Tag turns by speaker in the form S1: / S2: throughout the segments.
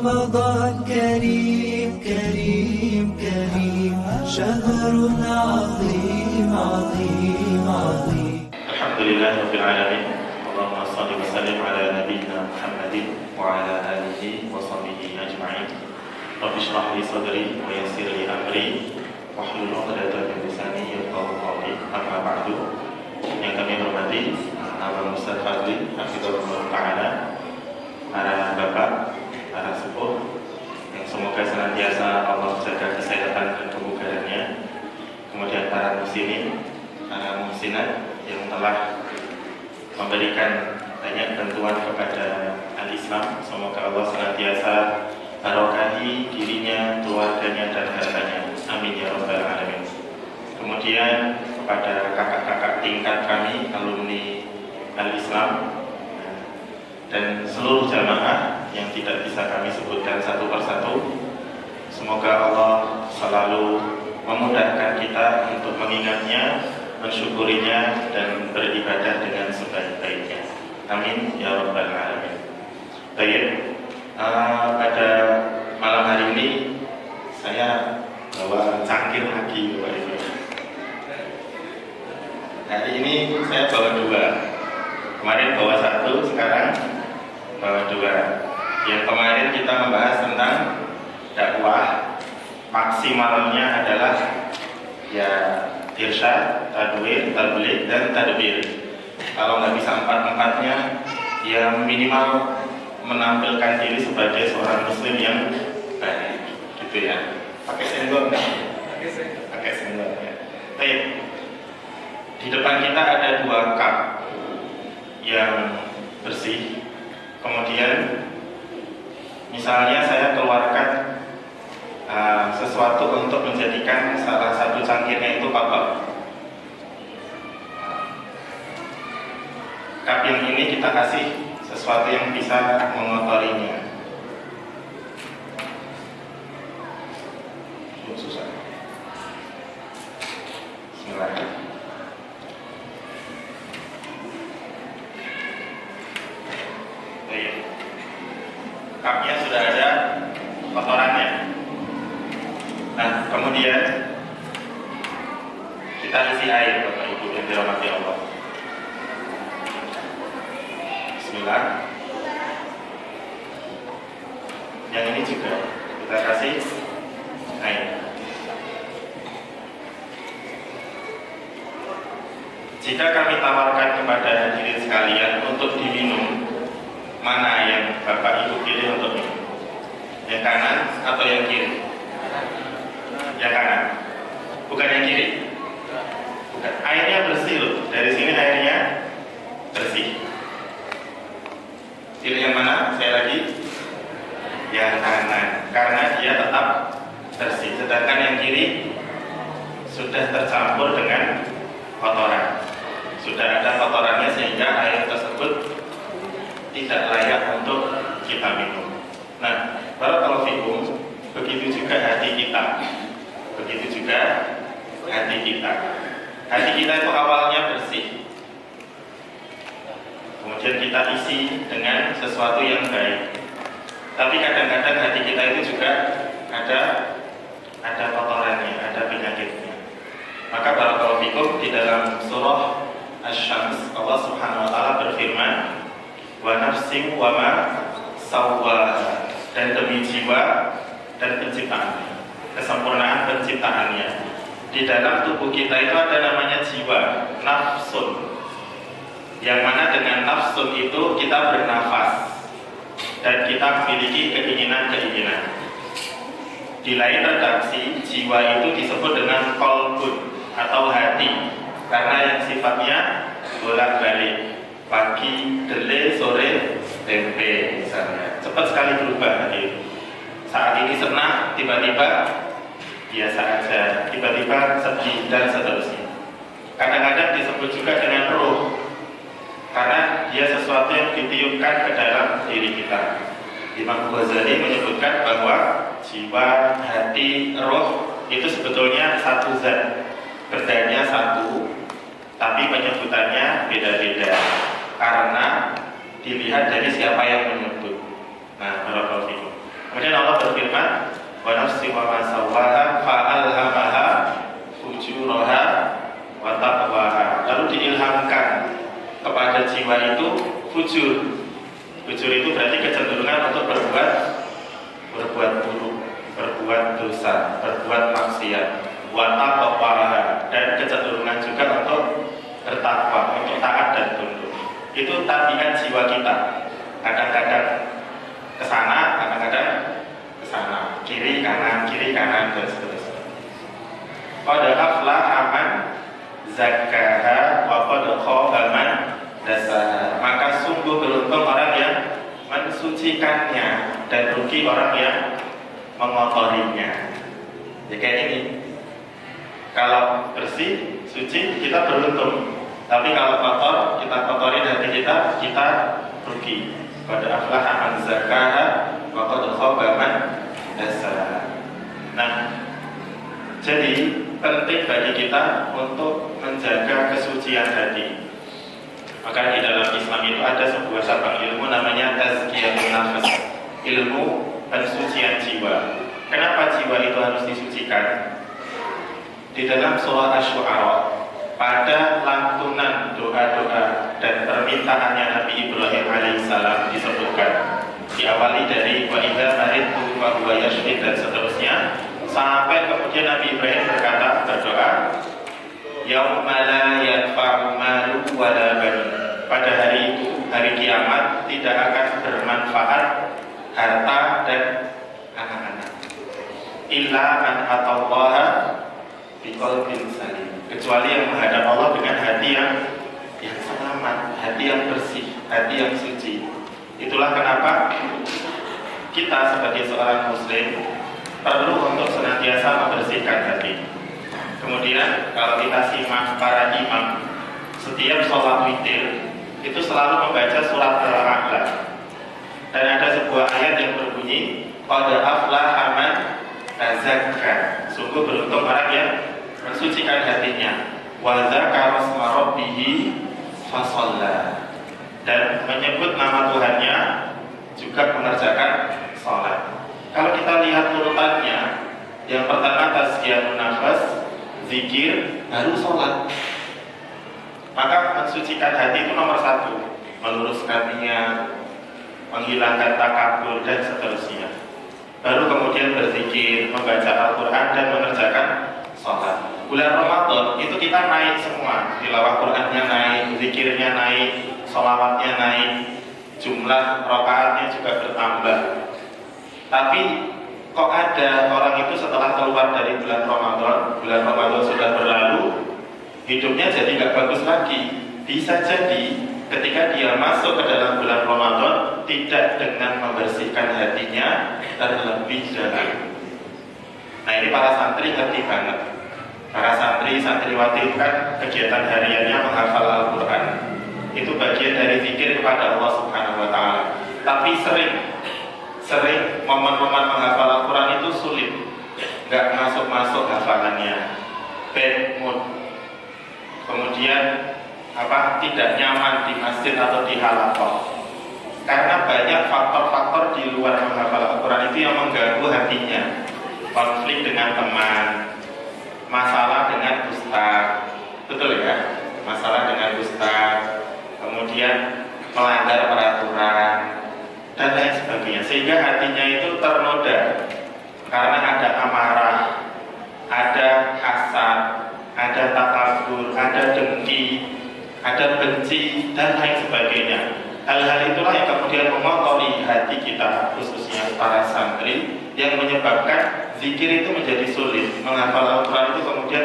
S1: رمضان كريم كريم كريم شهر عظيم عظيم عظيم.
S2: الحمد لله رب العالمين. اللهم صل وسلم على نبينا محمد وعلى آله وصحبه أجمعين. رب اشرح لي صدري ويسر لي أمري واحلل عقدة من لساني يفقهوا قولي. أما بعد. Yang kami hormati Abang Ustaz Fadli Hafizahullah Ta'ala, para bapak, para sepuh yang semoga senantiasa Allah jaga kesehatan dan kebugarannya, kemudian para muslimin, para muhsinat yang telah memberikan banyak bantuan kepada al-Islam. Semoga Allah senantiasa barokahi dirinya, keluarganya, dan hartanya. Amin ya rabbal alamin. Kemudian kepada kakak-kakak tingkat kami, alumni al-Islam, dan seluruh jamaah yang tidak bisa kami sebutkan satu persatu, semoga Allah selalu memudahkan kita untuk mengingatnya, mensyukurinya, dan beribadah dengan sebaik-baiknya. Amin ya rabbal alamin. Baik, pada malam hari ini saya bawa cangkir lagi, Bapak Ibu. Hari ini saya bawa dua. Kemarin bawa satu, sekarang bawa dua. Yang kemarin kita membahas tentang dakwah, maksimalnya adalah ya irsyad, tadwir, tabligh, dan tadbir. Kalau nggak bisa empat-empatnya, ya minimal menampilkan diri sebagai seorang muslim yang baik, gitu ya. Pakai senggol nggak? Pakai senggol ya. Baik. Di depan kita ada dua cup yang bersih. Kemudian misalnya saya keluarkan sesuatu untuk menjadikan salah satu cangkirnya itu kotor. Cup yang ini kita kasih sesuatu yang bisa mengotorinya. Susah. Bismillahirrahmanirrahim. Cupnya sudah ada kotorannya. Nah, kemudian kita isi air, Bapak Ibu yang dirahmati Allah. Bismillah. Yang ini juga kita kasih air. Jika kami tawarkan kepada diri sekalian untuk diminum, mana yang Bapak Ibu pilih untuk minum? Yang kanan atau yang kiri? Yang kanan. Bukan yang kiri. Bukan. Airnya bersih loh. Dari sini airnya bersih. Pilih yang mana? Saya lagi. Yang kanan. Karena dia tetap bersih. Sedangkan yang kiri sudah tercampur dengan kotoran. Sudah ada kotorannya sehingga air tersebut tidak layak untuk kita minum. Nah, barakallahu fikum, begitu juga hati kita. Begitu juga hati kita. Hati kita itu awalnya bersih. Kemudian kita isi dengan sesuatu yang baik. Tapi kadang-kadang hati kita itu juga ada kotorannya, ada penyakitnya. Maka barakallahu fikum, di dalam surah Asy-Syams Allah Subhanahu wa taala berfirman, wa nafsin wa ma sawwaha, dan demi jiwa dan penciptaannya, kesempurnaan penciptaannya. Di dalam tubuh kita itu ada namanya jiwa, nafsun, yang mana dengan nafsun itu kita bernafas dan kita memiliki keinginan-keinginan. Di lain redaksi, jiwa itu disebut dengan qalbun atau hati, karena yang sifatnya bolak-balik, pagi dele, sore tempe misalnya, cepat sekali berubah hati. Saat ini senang, tiba-tiba biasa aja, tiba-tiba sedih, dan seterusnya. Kadang-kadang disebut juga dengan roh, karena dia sesuatu yang ditiupkan ke dalam diri kita. Imam Ghazali menyebutkan bahwa jiwa, hati, roh itu sebetulnya satu zat, berdanya satu, tapi penyebutannya beda-beda karena dilihat dari siapa yang menyebut. Nah, barakallahu fikum. wa nafsin wa ma sawaha fa'alhamaha fujuraha wa taqwaha. Lalu diilhamkan kepada jiwa itu fujur. Fujur itu berarti kecenderungan untuk berbuat buruk, berbuat dosa, berbuat maksiat. Wa taqwaha, dan kecenderungan juga untuk bertakwa, untuk taat dan tunduk. Itu tabiat jiwa kita. Kadang-kadang ke sana, kadang-kadang ke sana, kiri kanan dan seterusnya. Qad aflaha man zakkaha wa qad khaba man dasaha. Maka sungguh beruntung orang yang mensucikannya dan rugi orang yang mengotorinya. Ya kayak ini. Kalau bersih, suci, kita beruntung. Tapi kalau kotor, kita kotorin hati kita, kita rugi. Qad aflaha man zakkaha wa qad khaba man dasaha. Nah, jadi penting bagi kita untuk menjaga kesucian hati. Maka di dalam Islam itu ada sebuah cabang ilmu namanya tazkiyatun nafs, ilmu pensucian jiwa. Kenapa jiwa itu harus disucikan? Di dalam surah Asy-Syu'ara, pada lantunan doa-doa dan permintaannya Nabi Ibrahim alaihissalam disebutkan, diawali dari wa idza maridtu fa huwa yashfin dan seterusnya, sampai kemudian Nabi Ibrahim berdoa, yauma la yanfa'u malun wa la banun. Pada hari itu, hari kiamat, tidak akan bermanfaat harta dan anak-anak. Illa man atallaha biqalbin salim, kecuali yang menghadap Allah dengan hati yang selamat, hati yang bersih, hati yang suci. Itulah kenapa kita sebagai seorang muslim perlu untuk senantiasa membersihkan hati. Kemudian kalau kita simak para imam, setiap sholat witir itu selalu membaca surat Al-A'la. Dan ada sebuah ayat yang berbunyi, qad aflaha man tazakka, sungguh beruntung orang yang mensucikan hatinya, wa dzakara isma rabbih fasalla, dan menyebut nama Tuhannya juga mengerjakan sholat. Kalau kita lihat urutannya, yang pertama tazkiyatun nafs, zikir, baru sholat. Maka mensucikan hati itu nomor satu, meluruskan niat, menghilangkan takabur dan seterusnya. Baru kemudian berzikir, membaca Al-Quran dan mengerjakan sholat. Bulan Ramadan itu kita naik semua, tilawah Qurannya naik, zikirnya naik, sholawatnya naik, jumlah rakaatnya juga bertambah. Tapi kok ada orang itu setelah keluar dari bulan Ramadan sudah berlalu, hidupnya jadi nggak bagus lagi. Bisa jadi ketika dia masuk ke dalam bulan Ramadan tidak dengan membersihkan hatinya terlebih dahulu. Nah ini para santri ngerti banget. Para santriwati kan kegiatan hariannya menghafal Al-Quran. Itu bagian dari zikir kepada Allah Subhanahu Wa Taala. Tapi sering momen-momen menghafal Al-Quran itu sulit, nggak masuk hafalannya, bad mood, kemudian tidak nyaman di masjid atau di halaqah, karena banyak faktor-faktor di luar menghafal Al-Quran itu yang mengganggu hatinya. Konflik dengan teman, masalah dengan ustaz, betul ya, masalah dengan ustaz, kemudian melanggar peraturan dan lain sebagainya, sehingga hatinya itu ternoda karena ada amarah, ada hasad, ada takabur, ada dengki, ada benci dan lain sebagainya. Hal-hal itulah yang kemudian mengotori hati kita, khususnya para santri, yang menyebabkan zikir itu menjadi sulit, menghafal Al-Quran itu kemudian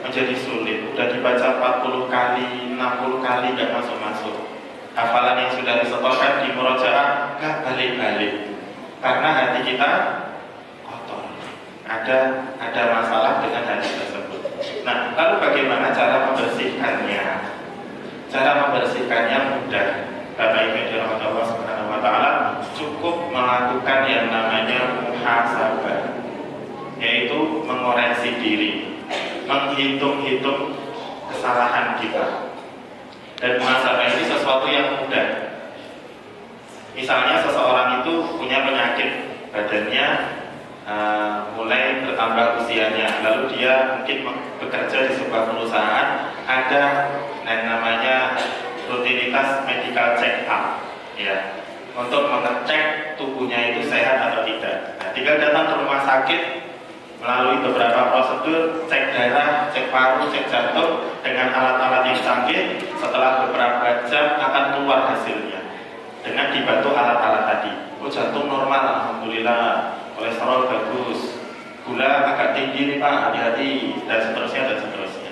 S2: menjadi sulit. Udah dibaca 40 kali, 60 kali gak masuk-masuk. Hafalan yang sudah disetorkan di murojaah gak balik-balik, karena hati kita kotor. Ada masalah dengan hati tersebut. Nah, lalu bagaimana cara membersihkannya? Cara membersihkannya mudah. Bapak Ibu dirahmati Allah Subhanahu Wa Taala, cukup melakukan yang namanya muhasabah, yaitu mengoreksi diri, menghitung-hitung kesalahan kita. Dan muhasabah ini sesuatu yang mudah. Misalnya seseorang itu punya penyakit, badannya mulai bertambah usianya, lalu dia mungkin bekerja di sebuah perusahaan, ada yang namanya rutinitas medical check up, ya, untuk mengecek tubuhnya itu sehat atau tidak. Nah, tinggal datang ke rumah sakit melalui beberapa prosedur, cek darah, cek paru, cek jantung dengan alat-alat yang canggih. Setelah beberapa jam akan keluar hasilnya dengan dibantu alat-alat tadi. Oh, jantung normal, alhamdulillah. Kolesterol bagus, gula agak tinggi nih Pak, hati-hati, dan seterusnya dan seterusnya.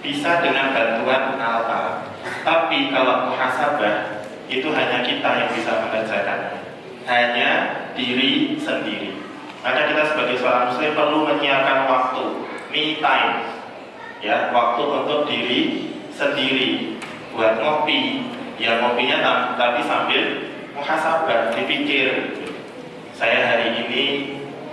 S2: Bisa dengan bantuan alat-alat. Tapi kalau muhasabah itu hanya kita yang bisa mengerjakannya, hanya diri sendiri. Maka kita sebagai seorang muslim perlu menyiapkan waktu, me time, ya, waktu untuk diri sendiri, buat ngopi, ya ngopinya tapi sambil muhasabah, dipikir. Saya hari ini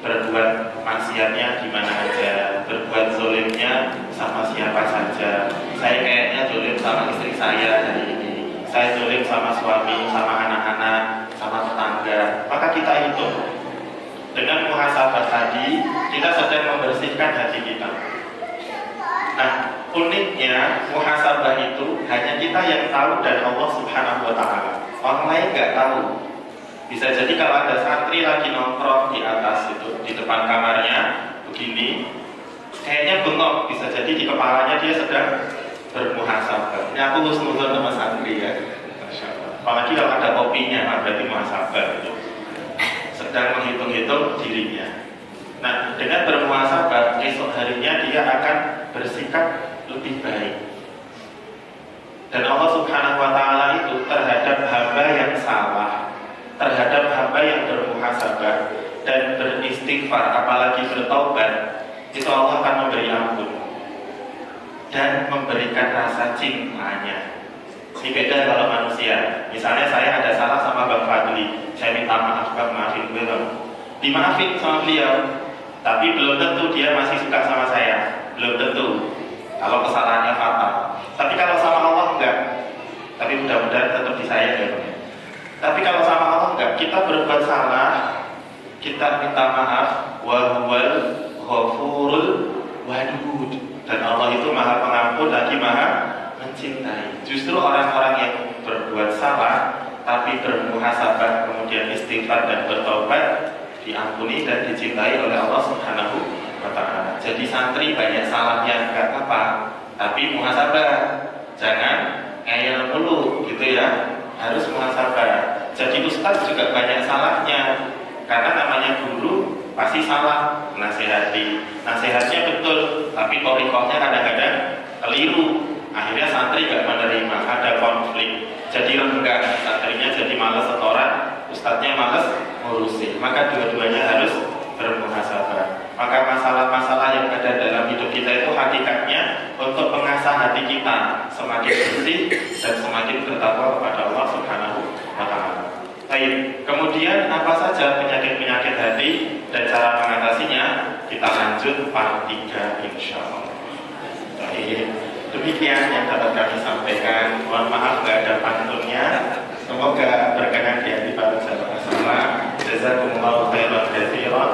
S2: berbuat maksiatnya di mana aja, berbuat zolimnya sama siapa saja. Saya kayaknya zolim sama istri saya hari ini. Saya zolim sama suami, sama anak-anak, sama tetangga. Maka kita hitung. Dengan muhasabah tadi, kita sedang membersihkan hati kita. Nah, uniknya muhasabah itu hanya kita yang tahu dan Allah Subhanahu wa Ta'ala. Orang lain nggak tahu. Bisa jadi kalau ada santri lagi nongkrong di atas itu, di depan kamarnya, begini, kayaknya bengok, bisa jadi di kepalanya dia sedang bermuhasabah. Ini aku husnuzon sama santri ya. Masya Allah. Apalagi kalau ada kopinya, berarti muhasabah itu. Sedang menghitung-hitung dirinya. Nah, dengan bermuhasabah, esok harinya dia akan bersikap lebih baik. Dan Allah Subhanahu wa Ta'ala itu terhadap hamba yang salah, terhadap hamba yang bermuhasabah dan beristighfar, apalagi bertaubat, itu Allah akan memberi ampun dan memberikan rasa cintanya. Ini beda kalau manusia. Misalnya saya ada salah sama Bang Fadli, saya minta maaf Bang, maafin gue Bang. Dimaafin sama beliau, tapi belum tentu dia masih suka sama saya, belum tentu. Kalau kesalahannya fatal. Tapi kalau sama Allah enggak. Tapi mudah-mudahan tetap disayang ya Bang. Tapi kalau sama Allah enggak, kita berbuat salah, kita minta maaf, wa huwal ghafurul wadud. Dan Allah itu Maha Pengampun lagi Maha Mencintai. Justru orang-orang yang berbuat salah tapi bermuhasabah, kemudian istighfar dan bertobat, diampuni dan dicintai oleh Allah Subhanahu wa Ta'ala. Jadi santri banyak salahnya enggak apa, tapi muhasabah. Jangan ngeyel mulu gitu ya. Harus muhasabah. Jadi ustaz juga banyak salahnya, karena namanya guru pasti salah nasihati. Nasihatnya betul, tapi torikohnya kadang-kadang keliru. Akhirnya santri gak menerima, ada konflik. Jadi renggang, santrinya jadi malas setoran, ustadznya malas ngurusin. Maka dua-duanya harus bermuhasabah. Maka masalah-masalah yang ada dalam hidup kita itu hakikatnya untuk mengasah hati kita semakin bersih dan semakin bertakwa kepada Allah Subhanahu wa Ta'ala. Baik, kemudian apa saja penyakit-penyakit hati dan cara mengatasinya, kita lanjut part 3 insyaallah. Baik, demikian yang dapat kami sampaikan. Mohon maaf nggak ada pantunnya. Semoga berkenan di hati para sahabat semua. Jazakumullahu khairan katsiran.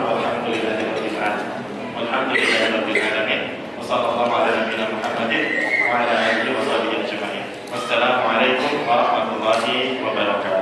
S2: Walhamdulillahirabbil alamin. Wassallallahu ala nabiyyina Muhammadin wa ala alihi wa sahbihi ajma'in. Wassalamualaikum warahmatullahi wabarakatuh.